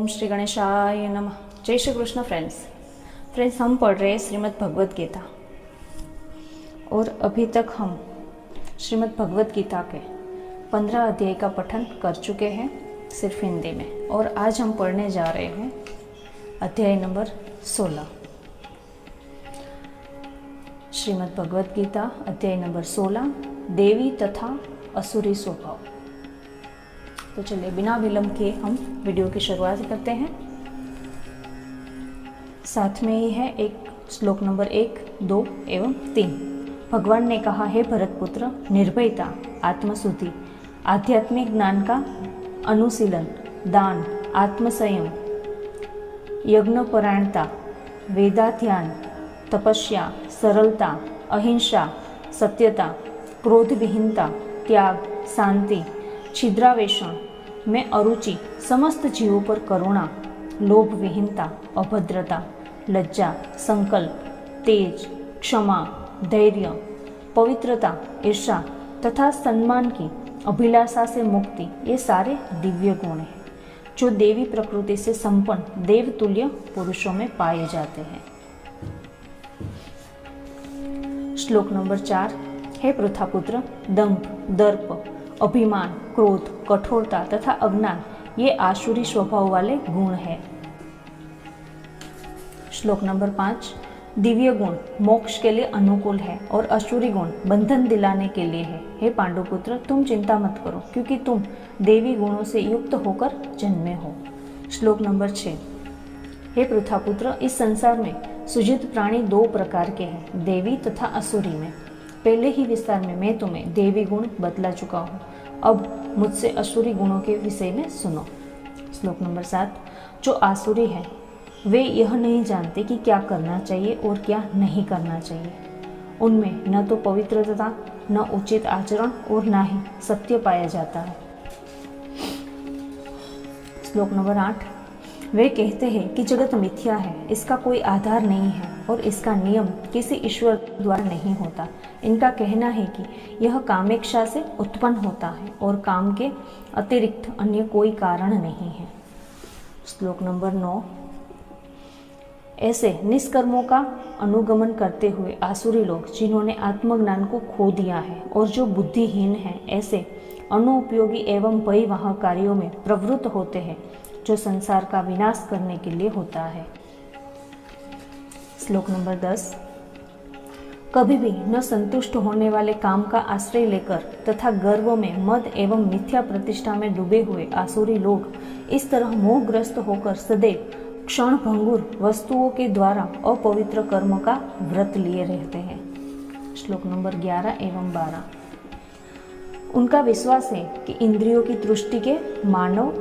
ओम श्री गणेशाय नमः। जय श्री कृष्ण फ्रेंड्स, हम पढ़ रहे हैं श्रीमद् भगवत गीता और अभी तक हम श्रीमद् भगवत गीता के 15 अध्याय का पठन कर चुके हैं सिर्फ हिंदी में, और आज हम पढ़ने जा रहे हैं अध्याय नंबर 16। श्रीमद् भगवत गीता अध्याय नंबर 16, देवी तथा असुरी स्वभाव। तो चलिए बिना विलंब के हम वीडियो की शुरुआत करते हैं। साथ में ही है एक श्लोक नंबर 1, 2 एवं 3। भगवान ने कहा, हे भरतपुत्र, निर्भयता, आत्मशुद्धि, आध्यात्मिक ज्ञान का अनुशीलन, दान, आत्मसंयम, यज्ञपरायणता, वेदाध्यान, तपस्या, सरलता, अहिंसा, सत्यता, क्रोध विहीनता, त्याग, शांति, छिद्रावेषण में अरुचि, समस्त जीवों पर करुणा, लोभ विहीनता, अभद्रता, लज्जा, संकल्प, तेज, क्षमा, धैर्य, पवित्रता, ईर्षा तथा सम्मान की अभिलाषा से मुक्ति, ये सारे दिव्य गुण हैं जो देवी प्रकृति से संपन्न देवतुल्य पुरुषों में पाए जाते हैं। श्लोक नंबर 4, हे पृथापुत्र, दंभ, दर्प, अभिमान, क्रोध, कठोरता तथा अज्ञान ये आसुरी स्वभाव वाले गुण हैं। श्लोक नंबर 5, दिव्य गुण मोक्ष के लिए अनुकूल है और असुरी गुण बंधन दिलाने के लिए है। हे पांडुपुत्र, तुम चिंता मत करो, क्योंकि तुम देवी गुणों से युक्त होकर जन्मे हो। श्लोक नंबर 6, हे पृथापुत्र, इस संसार में सुजित प्राणी 2 प्रकार के हैं, देवी तथा असुरी में। पहले ही विस्तार में मैं तुम्हें देवी गुण बतला चुका हूँ, अब मुझसे असुरी गुणों के विषय में सुनो। श्लोक नंबर 7, जो आसुरी हैं वे यह नहीं जानते कि क्या करना चाहिए और क्या नहीं करना चाहिए। उनमें न तो पवित्रता, न उचित आचरण और न ही सत्य पाया जाता है। श्लोक नंबर 8, वे कहते हैं कि जगत मिथ्या है, इसका कोई आधार नहीं है और इसका नियम किसी ईश्वर द्वारा नहीं होता। इनका कहना है कि यह कामेक्षा से उत्पन्न होता है और काम के अतिरिक्त अन्य कोई कारण नहीं है। श्लोक नंबर 9, ऐसे निष्कर्मों का अनुगमन करते हुए आसुरी लोग, जिन्होंने आत्मज्ञान को खो दिया है और जो बुद्धिहीन हैं, ऐसे अनुपयोगी एवं भयवाह कार्यों में प्रवृत्त होते हैं जो संसार का विनाश करने के लिए होता है। श्लोक नंबर 10, कभी भी न संतुष्ट होने वाले काम का आश्रय लेकर तथा गर्व में, मद एवं मिथ्या प्रतिष्ठा में डूबे हुए आसुरी लोग इस तरह मोहग्रस्त होकर सदैव क्षण भंगुर वस्तुओं के द्वारा अपवित्र कर्म का व्रत लिए रहते हैं। श्लोक नंबर 11 एवं 12, उनका विश्वास है कि इंद्रियों की तुष्टि के मानव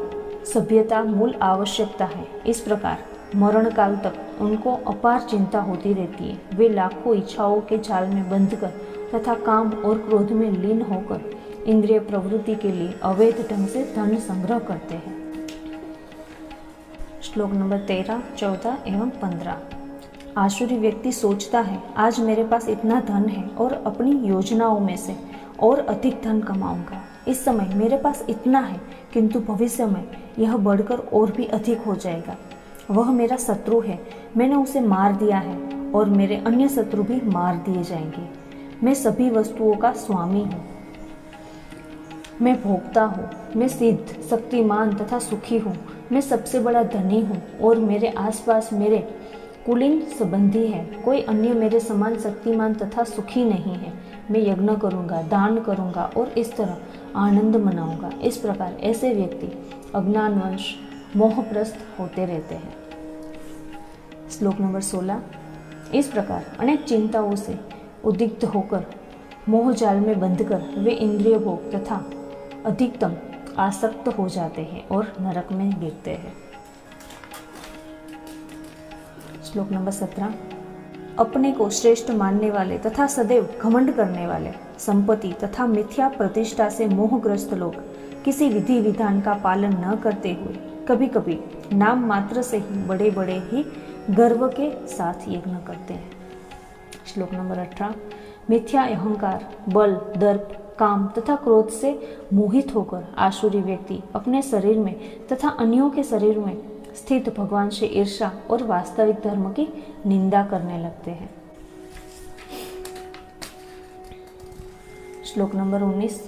सभ्यता मूल आवश्यकता है। इस प्रकार मरण काल तक उनको अपार चिंता होती रहती है। वे लाखों इच्छाओं के जाल में बंधकर तथा काम और क्रोध में लीन होकर इंद्रिय प्रवृत्ति के लिए अवैध ढंग से धन संग्रह करते हैं। श्लोक नंबर 13, 14 एवं 15, आसुरी व्यक्ति सोचता है, आज मेरे पास इतना धन है और अपनी योजनाओं में से और अधिक धन कमाऊंगा। इस समय मेरे पास इतना है, किंतु भविष्य में यह बढ़कर और भी अधिक हो जाएगा। वह मेरा शत्रु है, मैंने उसे मार दिया है और मेरे अन्य शत्रु भी मार दिए जाएंगे। मैं सभी वस्तुओं का स्वामी हूँ, मैं भोक्ता हूँ, मैं सिद्ध, शक्तिमान तथा सुखी हूँ, मैं सबसे बड़ा धनी हूँ और मेरे आसपास मेरे कुलीन संबंधी है। कोई अन्य मेरे समान शक्तिमान तथा सुखी नहीं है। मैं यज्ञ करूँगा, दान करूँगा और इस तरह आनंद मनाऊँगा। इस प्रकार ऐसे व्यक्ति अज्ञानवश मोहग्रस्त होते रहते हैं। श्लोक नंबर 16, इस प्रकार अनेक चिंताओं से उद्विग्न होकर मोह जाल में बंधकर वे इंद्रिय भोग तथा अधिकतम आसक्त हो जाते हैं और नरक में गिरते हैं। श्लोक नंबर 17, अपने को श्रेष्ठ मानने वाले तथा सदैव घमंड करने वाले, संपत्ति तथा मिथ्या प्रतिष्ठा से मोहग्रस्त लोग किसी विधि विधान का पालन न करते हुए कभी कभी नाम मात्र से ही बड़े बड़े ही गर्व के साथ यज्ञ करते हैं। श्लोक नंबर 18, मिथ्या अहंकार, बल, दर्प, काम तथा क्रोध से मोहित होकर आसुरी व्यक्ति अपने शरीर में तथा अन्यों के शरीर में स्थित भगवान से ईर्ष्या और वास्तविक धर्म की निंदा करने लगते हैं। श्लोक नंबर 19।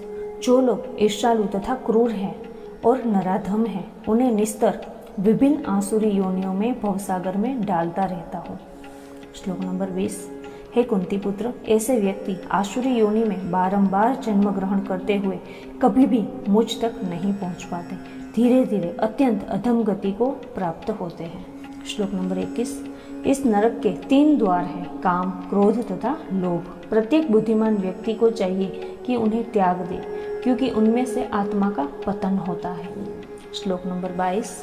जो लोग ईर्ष्यालु तथा क्रूर हैं और नराधम हैं, उन्हें निस्तर विभिन्न आसुरी योनियों में भवसागर में डालता रहता हूँ। श्लोक नंबर 20। हे कुंती पुत्र, ऐसे व्यक्ति आसुरी योनि में बारंबार जन्म ग्रहण करते हुए कभी भी मुझ तक नहीं पहुँच पाते, धीरे धीरे अत्यंत अधम गति को प्राप्त होते हैं। श्लोक नंबर 21। इस नरक के 3 द्वार हैं, काम, क्रोध तथा लोभ। प्रत्येक बुद्धिमान व्यक्ति को चाहिए कि उन्हें त्याग दे, क्योंकि उनमें से आत्मा का पतन होता है। श्लोक नंबर 22।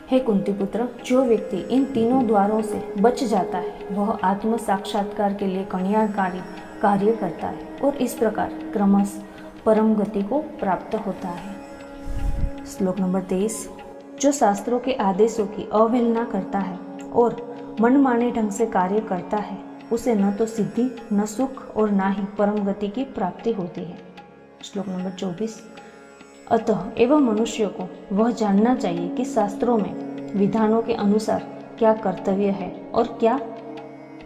हे कुंती पुत्र, जो व्यक्ति इन तीनों द्वारों से बच जाता है वह आत्म साक्षात्कार के लिए कल्याणकारी कार्य करता है और इस प्रकार क्रमशः परम गति को प्राप्त होता है। श्लोक नंबर 23। जो शास्त्रों के आदेशों की अवहेलना करता है और मनमाने ढंग से कार्य करता है, उसे न तो सिद्धि, न सुख और न ही परम गति की प्राप्ति होती है। श्लोक नंबर 24। अतः एवं मनुष्य को वह जानना चाहिए कि शास्त्रों में विधानों के अनुसार क्या कर्तव्य है और क्या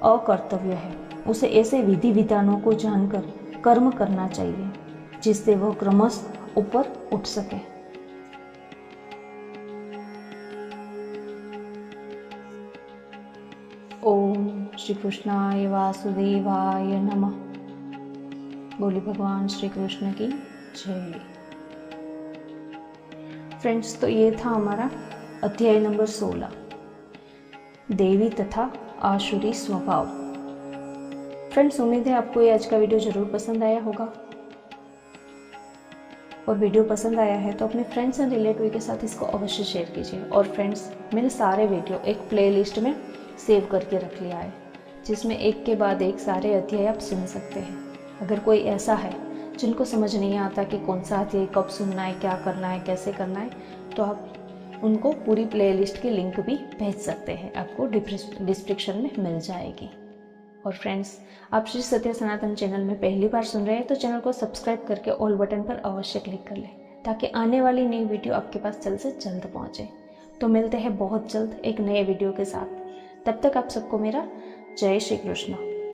अकर्तव्य है। उसे ऐसे विधि विधानों को जानकर कर्म करना चाहिए जिससे वह क्रमशः ऊपर उठ सके। ओम श्री कृष्णाय वासुदेवाय नमः। बोली भगवान श्री कृष्ण की जय। फ्रेंड्स, तो ये था हमारा अध्याय नंबर 16, देवी तथा आसुरी स्वभाव। फ्रेंड्स, उम्मीद है आपको ये आज का वीडियो जरूर पसंद आया होगा, और वीडियो पसंद आया है तो अपने फ्रेंड्स एंड रिलेटिव के साथ इसको अवश्य शेयर कीजिए। और फ्रेंड्स, मैंने सारे वीडियो एक प्लेलिस्ट में सेव करके रख लिया है, जिसमें एक के बाद एक सारे अध्याय आप सुन सकते हैं। अगर कोई ऐसा है जिनको समझ नहीं आता कि कौन सा अध्याय कब सुनना है, क्या करना है, कैसे करना है, तो आप उनको पूरी प्लेलिस्ट की लिंक भी भेज सकते हैं, आपको डिस्क्रिप्शन में मिल जाएगी। और फ्रेंड्स, आप श्री सत्य सनातन चैनल में पहली बार सुन रहे हैं तो चैनल को सब्सक्राइब करके ऑल बटन पर अवश्य क्लिक कर लें, ताकि आने वाली नई वीडियो आपके पास जल्द से जल्द पहुँचे। तो मिलते हैं बहुत जल्द एक नए वीडियो के साथ। तब तक आप सबको मेरा जय श्री कृष्ण।